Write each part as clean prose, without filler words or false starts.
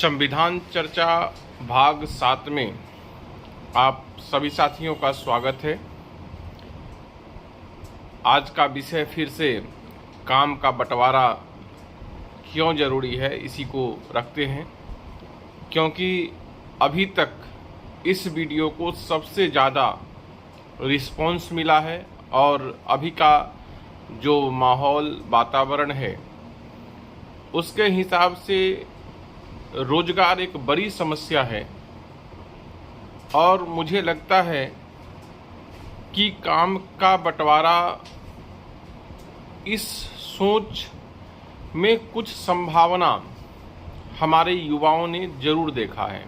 संविधान चर्चा भाग 7 में आप सभी साथियों का स्वागत है। आज का विषय फिर से काम का बंटवारा क्यों ज़रूरी है, इसी को रखते हैं, क्योंकि अभी तक इस वीडियो को सबसे ज़्यादा रिस्पॉन्स मिला है और अभी का जो माहौल वातावरण है उसके हिसाब से रोजगार एक बड़ी समस्या है और मुझे लगता है कि काम का बंटवारा इस सोच में कुछ संभावना हमारे युवाओं ने जरूर देखा है।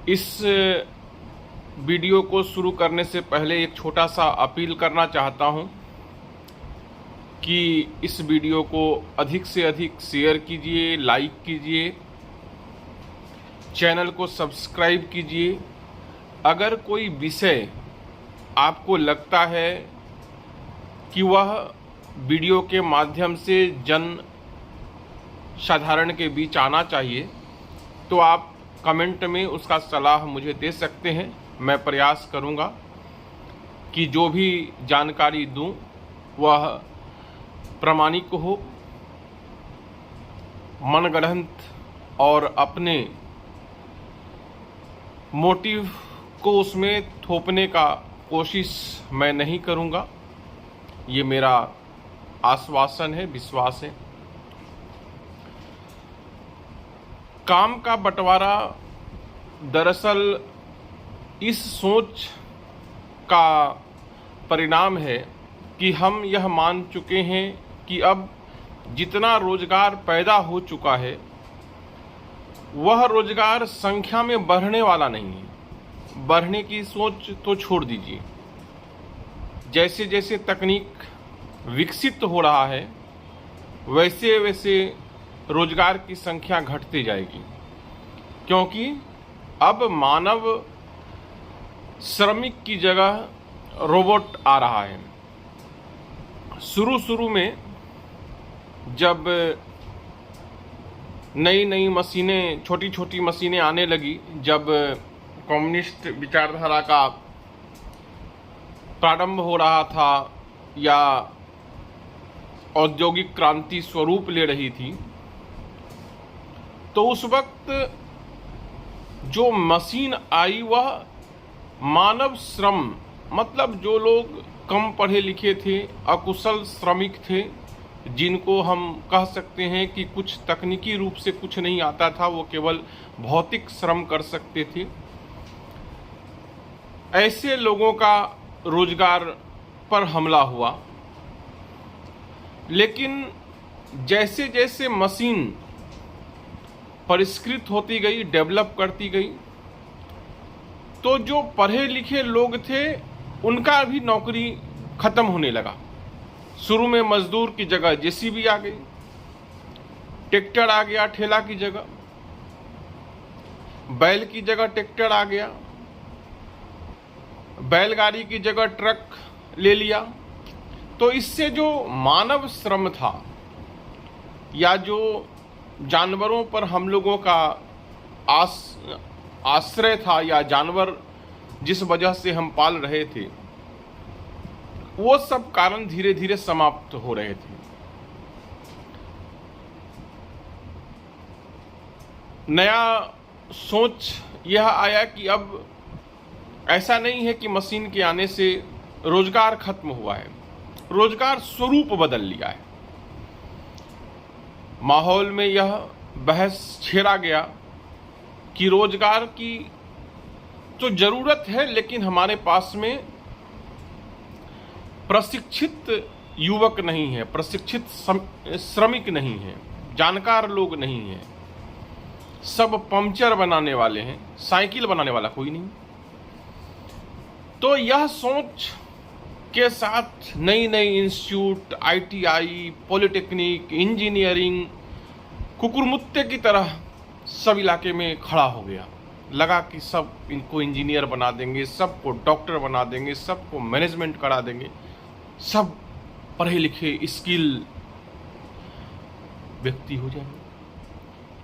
इस वीडियो को शुरू करने से पहले एक छोटा सा अपील करना चाहता हूं कि इस वीडियो को अधिक से अधिक शेयर कीजिए, लाइक कीजिए, चैनल को सब्सक्राइब कीजिए। अगर कोई विषय आपको लगता है कि वह वीडियो के माध्यम से जन साधारण के बीच आना चाहिए तो आप कमेंट में उसका सलाह मुझे दे सकते हैं। मैं प्रयास करूंगा कि जो भी जानकारी दूं वह प्रामाणिक हो, मनगढ़ंत और अपने मोटिव को उसमें थोपने का कोशिश मैं नहीं करूंगा। ये मेरा आश्वासन है, विश्वास है। काम का बंटवारा दरअसल इस सोच का परिणाम है कि हम यह मान चुके हैं कि अब जितना रोजगार पैदा हो चुका है वह रोजगार संख्या में बढ़ने वाला नहीं है। बढ़ने की सोच तो छोड़ दीजिए, जैसे जैसे तकनीक विकसित हो रहा है वैसे वैसे रोजगार की संख्या घटती जाएगी, क्योंकि अब मानव श्रमिक की जगह रोबोट आ रहा है। शुरू में जब नई नई मशीनें, छोटी छोटी मशीनें आने लगी, जब कम्युनिस्ट विचारधारा का प्रारंभ हो रहा था या औद्योगिक क्रांति स्वरूप ले रही थी, तो उस वक्त जो मशीन आई वह मानव श्रम, मतलब जो लोग कम पढ़े लिखे थे, अकुशल श्रमिक थे, जिनको हम कह सकते हैं कि कुछ तकनीकी रूप से कुछ नहीं आता था, वो केवल भौतिक श्रम कर सकते थे, ऐसे लोगों का रोजगार पर हमला हुआ। लेकिन जैसे जैसे मशीन परिष्कृत होती गई, डेवलप करती गई, तो जो पढ़े लिखे लोग थे उनका भी नौकरी खत्म होने लगा। शुरू में मजदूर की जगह जेसीबी आ गई, ट्रैक्टर आ गया ठेला की जगह, बैल की जगह ट्रैक्टर आ गया, बैलगाड़ी की जगह ट्रक ले लिया। तो इससे जो मानव श्रम था या जो जानवरों पर हम लोगों का आश्रय था या जानवर जिस वजह से हम पाल रहे थे, वो सब कारण धीरे धीरे समाप्त हो रहे थे। नया सोच यह आया कि अब ऐसा नहीं है कि मशीन के आने से रोजगार खत्म हुआ है, रोजगार स्वरूप बदल लिया है। माहौल में यह बहस छेड़ा गया कि रोजगार की तो जरूरत है, लेकिन हमारे पास में प्रशिक्षित युवक नहीं है, प्रशिक्षित श्रमिक नहीं है, जानकार लोग नहीं है, सब पंचर बनाने वाले हैं, साइकिल बनाने वाला कोई नहीं। तो यह सोच के साथ नई नई इंस्टीट्यूट, आईटीआई, पॉलिटेक्निक, इंजीनियरिंग कुकुरमुत्ते की तरह सब इलाके में खड़ा हो गया। लगा कि सब इनको इंजीनियर बना देंगे, सबको डॉक्टर बना देंगे, सबको मैनेजमेंट करा देंगे, सब पढ़े लिखे स्किल व्यक्ति हो जाएंगे।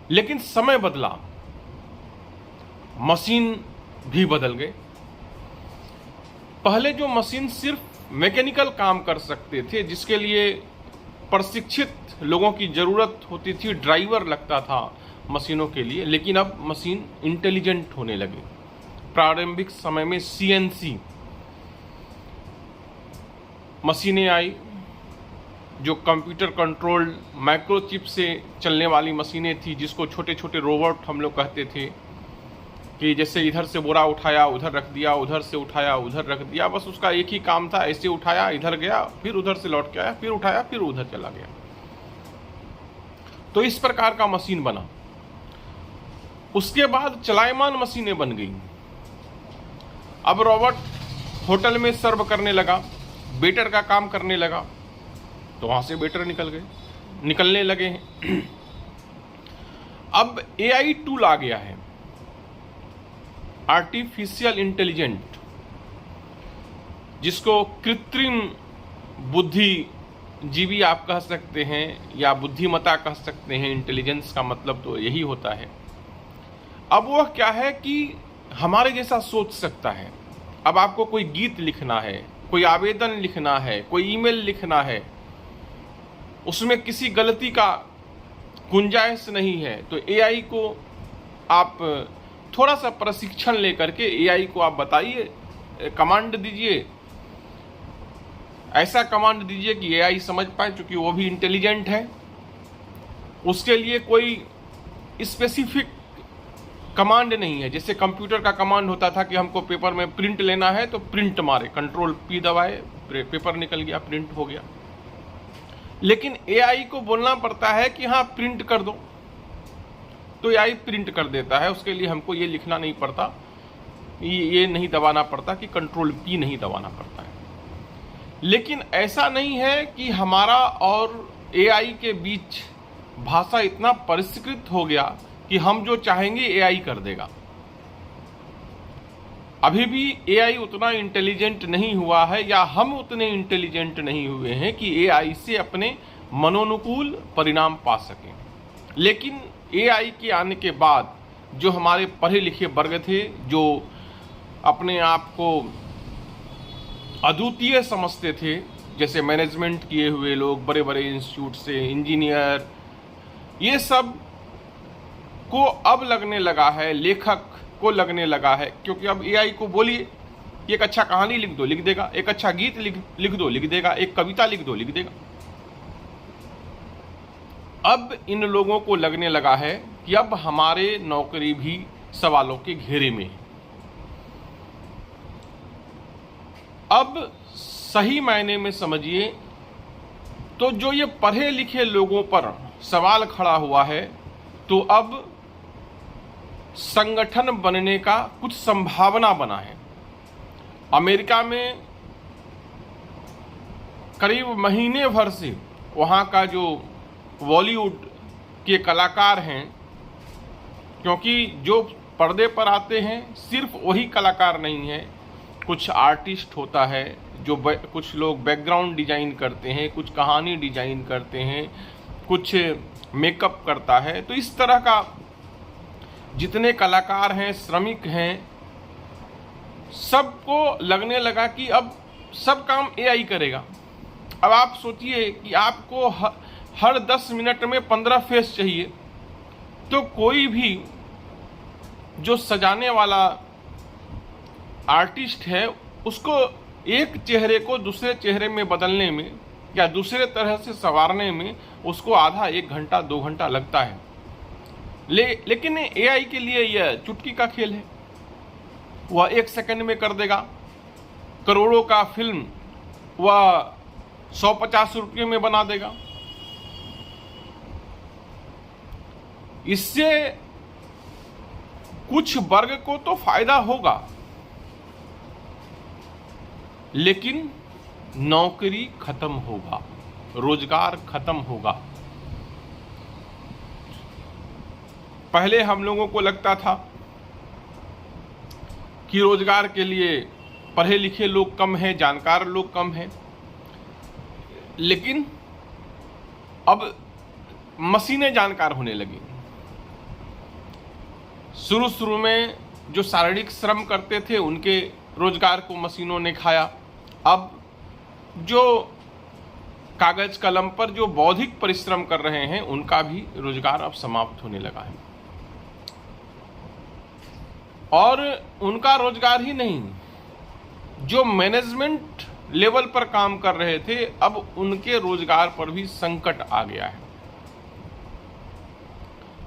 लेकिन समय बदला, मशीन भी बदल गए। पहले जो मशीन सिर्फ मैकेनिकल काम कर सकते थे, जिसके लिए प्रशिक्षित लोगों की जरूरत होती थी, ड्राइवर लगता था मशीनों के लिए, लेकिन अब मशीन इंटेलिजेंट होने लगे। प्रारंभिक समय में सीएनसी मशीनें आई, जो कंप्यूटर कंट्रोल्ड माइक्रोचिप से चलने वाली मशीनें थी, जिसको छोटे छोटे रोबोट हम लोग कहते थे, कि जैसे इधर से बोरा उठाया उधर रख दिया, उधर से उठाया उधर रख दिया, बस उसका एक ही काम था, ऐसे उठाया इधर गया, फिर उधर से लौट के आया, फिर उठाया फिर उधर चला गया। तो इस प्रकार का मशीन बना। उसके बाद चलायमान मशीनें बन गई। अब रोबोट होटल में सर्व करने लगा, वेटर का काम करने लगा, तो वहां से वेटर निकलने लगे हैं। अब एआई टूल आ गया है, आर्टिफिशियल इंटेलिजेंट, जिसको कृत्रिम बुद्धिजीवी आप कह सकते हैं या बुद्धिमत्ता कह सकते हैं। इंटेलिजेंस का मतलब तो यही होता है। अब वह क्या है कि हमारे जैसा सोच सकता है। अब आपको कोई गीत लिखना है, कोई आवेदन लिखना है, कोई ईमेल लिखना है, उसमें किसी गलती का गुंजाइश नहीं है, तो एआई को आप थोड़ा सा प्रशिक्षण लेकर के एआई को आप बताइए, कमांड दीजिए, ऐसा कमांड दीजिए कि एआई समझ पाए, क्योंकि वो भी इंटेलिजेंट है। उसके लिए कोई स्पेसिफिक कमांड नहीं है। जैसे कंप्यूटर का कमांड होता था कि हमको पेपर में प्रिंट लेना है तो प्रिंट मारे, कंट्रोल पी दबाए, पेपर निकल गया, प्रिंट हो गया। लेकिन एआई को बोलना पड़ता है कि हाँ प्रिंट कर दो, तो एआई प्रिंट कर देता है। उसके लिए हमको ये लिखना नहीं पड़ता, ये नहीं दबाना पड़ता कि कंट्रोल पी नहीं दबाना पड़ता है। लेकिन ऐसा नहीं है कि हमारा और एआई के बीच भाषा इतना परिष्कृत हो गया कि हम जो चाहेंगे एआई कर देगा। अभी भी एआई उतना इंटेलिजेंट नहीं हुआ है, या हम उतने इंटेलिजेंट नहीं हुए हैं कि एआई से अपने मनोनुकूल परिणाम पा सकें। लेकिन एआई के आने के बाद जो हमारे पढ़े लिखे वर्ग थे, जो अपने आप को अद्वितीय समझते थे, जैसे मैनेजमेंट किए हुए लोग, बड़े बड़े इंस्टीट्यूट से इंजीनियर, ये सब को अब लगने लगा है, लेखक को लगने लगा है, क्योंकि अब एआई को बोलिए एक अच्छा कहानी लिख दो, लिख देगा, एक अच्छा गीत लिख दो, लिख देगा, एक कविता लिख दो, लिख देगा। अब इन लोगों को लगने लगा है कि अब हमारे नौकरी भी सवालों के घेरे में है। अब सही मायने में समझिए तो जो ये पढ़े लिखे लोगों पर सवाल खड़ा हुआ है, तो अब संगठन बनने का कुछ संभावना बना है। अमेरिका में करीब महीने भर से वहाँ का जो बॉलीवुड के कलाकार हैं, क्योंकि जो पर्दे पर आते हैं सिर्फ वही कलाकार नहीं है, कुछ आर्टिस्ट होता है, जो कुछ लोग बैकग्राउंड डिजाइन करते हैं, कुछ कहानी डिजाइन करते हैं, कुछ मेकअप करता है। तो इस तरह का जितने कलाकार हैं, श्रमिक हैं, सबको लगने लगा कि अब सब काम एआई करेगा। अब आप सोचिए कि आपको हर 10 मिनट में 15 फेस चाहिए, तो कोई भी जो सजाने वाला आर्टिस्ट है, उसको एक चेहरे को दूसरे चेहरे में बदलने में या दूसरे तरह से संवारने में उसको आधा 1 घंटा 2 घंटा लगता है। लेकिन एआई के लिए यह चुटकी का खेल है, वह 1 सेकंड में कर देगा। करोड़ों का फिल्म वह 150 रुपये में बना देगा। इससे कुछ वर्ग को तो फायदा होगा, लेकिन नौकरी खत्म होगा, रोजगार खत्म होगा। पहले हम लोगों को लगता था कि रोजगार के लिए पढ़े लिखे लोग कम हैं, जानकार लोग कम हैं, लेकिन अब मशीनें जानकार होने लगी। शुरू में जो शारीरिक श्रम करते थे उनके रोजगार को मशीनों ने खाया। अब जो कागज कलम पर जो बौद्धिक परिश्रम कर रहे हैं उनका भी रोजगार अब समाप्त होने लगा है। और उनका रोजगार ही नहीं, जो मैनेजमेंट लेवल पर काम कर रहे थे अब उनके रोजगार पर भी संकट आ गया है।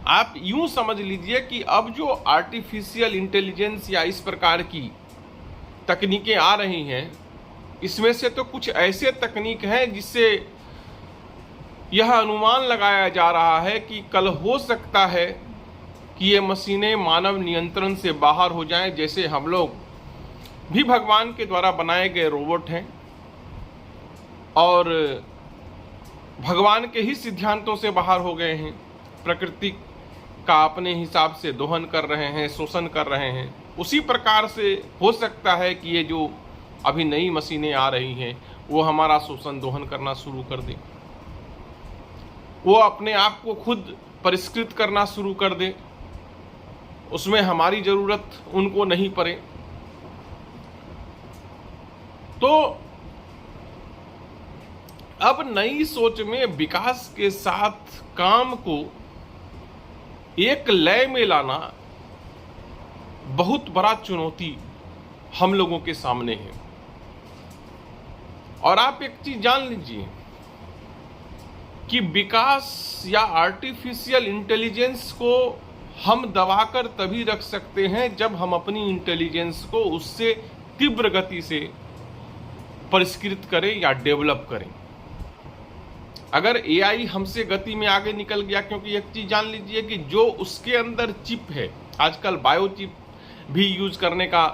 आप यूं समझ लीजिए कि अब जो आर्टिफिशियल इंटेलिजेंस या इस प्रकार की तकनीकें आ रही हैं, इसमें से तो कुछ ऐसे तकनीक हैं जिससे यह अनुमान लगाया जा रहा है कि कल हो सकता है कि ये मशीनें मानव नियंत्रण से बाहर हो जाएं। जैसे हम लोग भी भगवान के द्वारा बनाए गए रोबोट हैं और भगवान के ही सिद्धांतों से बाहर हो गए हैं, प्रकृति का अपने हिसाब से दोहन कर रहे हैं, शोषण कर रहे हैं। उसी प्रकार से हो सकता है कि ये जो अभी नई मशीनें आ रही हैं वो हमारा शोषण दोहन करना शुरू कर दें, वो अपने आप को खुद परिष्कृत करना शुरू कर दें, उसमें हमारी जरूरत उनको नहीं पड़े। तो अब नई सोच में विकास के साथ काम को एक लय में लाना बहुत बड़ा चुनौती हम लोगों के सामने है। और आप एक चीज जान लीजिए कि विकास या आर्टिफिशियल इंटेलिजेंस को हम दबाकर तभी रख सकते हैं जब हम अपनी इंटेलिजेंस को उससे तीव्र गति से परिष्कृत करें या डेवलप करें। अगर एआई हमसे गति में आगे निकल गया, क्योंकि एक चीज जान लीजिए कि जो उसके अंदर चिप है, आजकल बायो चिप भी यूज करने का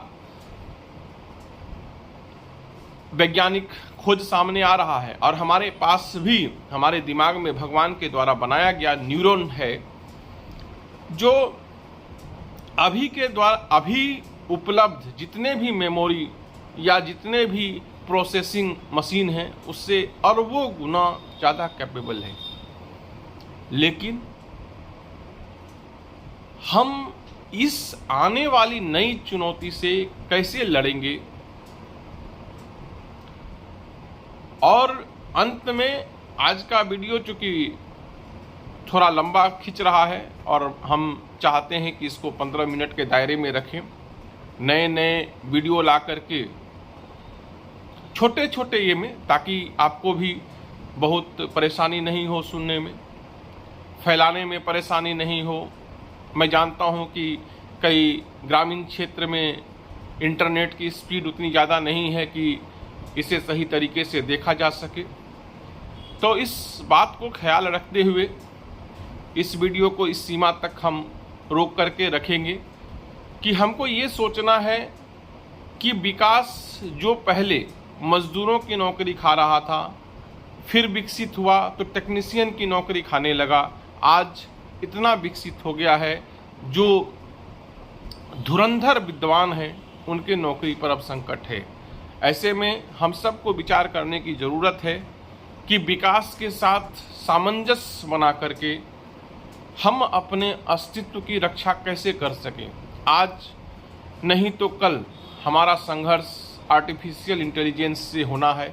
वैज्ञानिक खोज सामने आ रहा है, और हमारे पास भी हमारे दिमाग में भगवान के द्वारा बनाया गया न्यूरॉन है जो अभी उपलब्ध जितने भी मेमोरी या जितने भी प्रोसेसिंग मशीन हैं उससे अरबों गुना ज़्यादा कैपेबल है। लेकिन हम इस आने वाली नई चुनौती से कैसे लड़ेंगे? और अंत में आज का वीडियो चूंकि थोड़ा लंबा खिंच रहा है और हम चाहते हैं कि इसको 15 मिनट के दायरे में रखें, नए नए वीडियो ला करके छोटे छोटे ये में, ताकि आपको भी बहुत परेशानी नहीं हो सुनने में, फैलाने में परेशानी नहीं हो। मैं जानता हूँ कि कई ग्रामीण क्षेत्र में इंटरनेट की स्पीड उतनी ज़्यादा नहीं है कि इसे सही तरीके से देखा जा सके। तो इस बात को ख्याल रखते हुए इस वीडियो को इस सीमा तक हम रोक करके रखेंगे कि हमको ये सोचना है कि विकास जो पहले मजदूरों की नौकरी खा रहा था, फिर विकसित हुआ तो टेक्नीशियन की नौकरी खाने लगा, आज इतना विकसित हो गया है जो धुरंधर विद्वान हैं उनके नौकरी पर अब संकट है। ऐसे में हम सबको विचार करने की ज़रूरत है कि विकास के साथ सामंजस्य बना करके हम अपने अस्तित्व की रक्षा कैसे कर सकें। आज नहीं तो कल हमारा संघर्ष आर्टिफिशियल इंटेलिजेंस से होना है,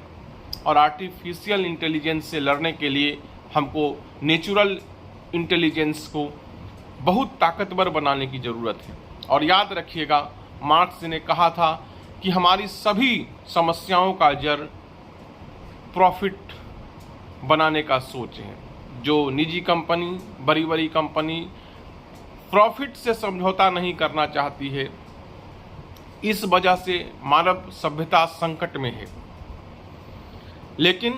और आर्टिफिशियल इंटेलिजेंस से लड़ने के लिए हमको नेचुरल इंटेलिजेंस को बहुत ताकतवर बनाने की ज़रूरत है। और याद रखिएगा, मार्क्स ने कहा था कि हमारी सभी समस्याओं का जड़ प्रॉफिट बनाने का सोच है। जो निजी कंपनी, बड़ी बड़ी कंपनी प्रॉफिट से समझौता नहीं करना चाहती है, इस वजह से मानव सभ्यता संकट में है। लेकिन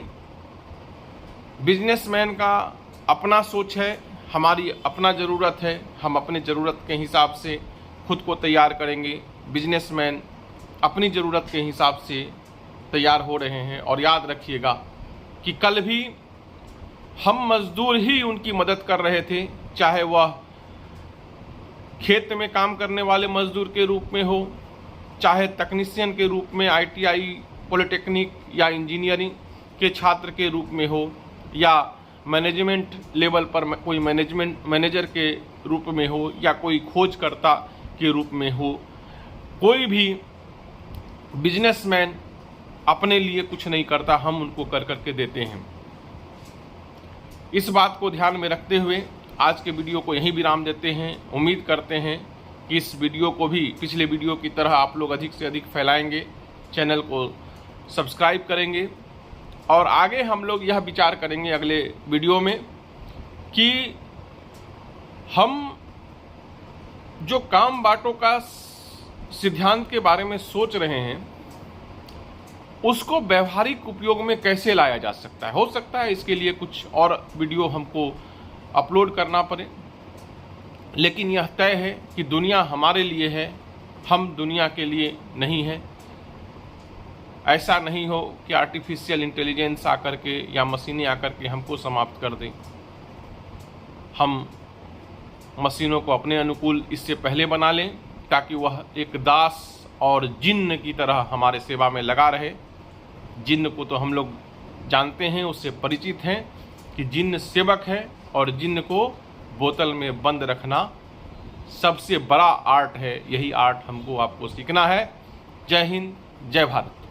बिजनेसमैन का अपना सोच है, हमारी अपना ज़रूरत है, हम अपने ज़रूरत के हिसाब से खुद को तैयार करेंगे। बिजनेसमैन अपनी ज़रूरत के हिसाब से तैयार हो रहे हैं। और याद रखिएगा कि कल भी हम मजदूर ही उनकी मदद कर रहे थे, चाहे वह खेत में काम करने वाले मजदूर के रूप में हो, चाहे तकनीशियन के रूप में ITI, पॉलिटेक्निक या इंजीनियरिंग के छात्र के रूप में हो, या मैनेजमेंट लेवल पर कोई मैनेजर के रूप में हो या कोई खोजकर्ता के रूप में हो, कोई भी बिजनेसमैन अपने लिए कुछ नहीं करता, हम उनको कर करके देते हैं। इस बात को ध्यान में रखते हुए आज के वीडियो को यहीं विराम देते हैं। उम्मीद करते हैं कि इस वीडियो को भी पिछले वीडियो की तरह आप लोग अधिक से अधिक फैलाएंगे, चैनल को सब्सक्राइब करेंगे और आगे हम लोग यह विचार करेंगे अगले वीडियो में कि हम जो काम बांटो का सिद्धांत के बारे में सोच रहे हैं उसको व्यवहारिक उपयोग में कैसे लाया जा सकता है। हो सकता है इसके लिए कुछ और वीडियो हमको अपलोड करना पड़े, लेकिन यह तय है कि दुनिया हमारे लिए है, हम दुनिया के लिए नहीं है। ऐसा नहीं हो कि आर्टिफिशियल इंटेलिजेंस आकर के या मशीनें आकर के हमको समाप्त कर दें। हम मशीनों को अपने अनुकूल इससे पहले बना लें ताकि वह एक दास और जिन्न की तरह हमारे सेवा में लगा रहे। जिन्न को तो हम लोग जानते हैं, उससे परिचित हैं कि जिन्न सेवक है और जिन्न को बोतल में बंद रखना सबसे बड़ा आर्ट है। यही आर्ट हमको आपको सीखना है। जय हिंद, जय भारत।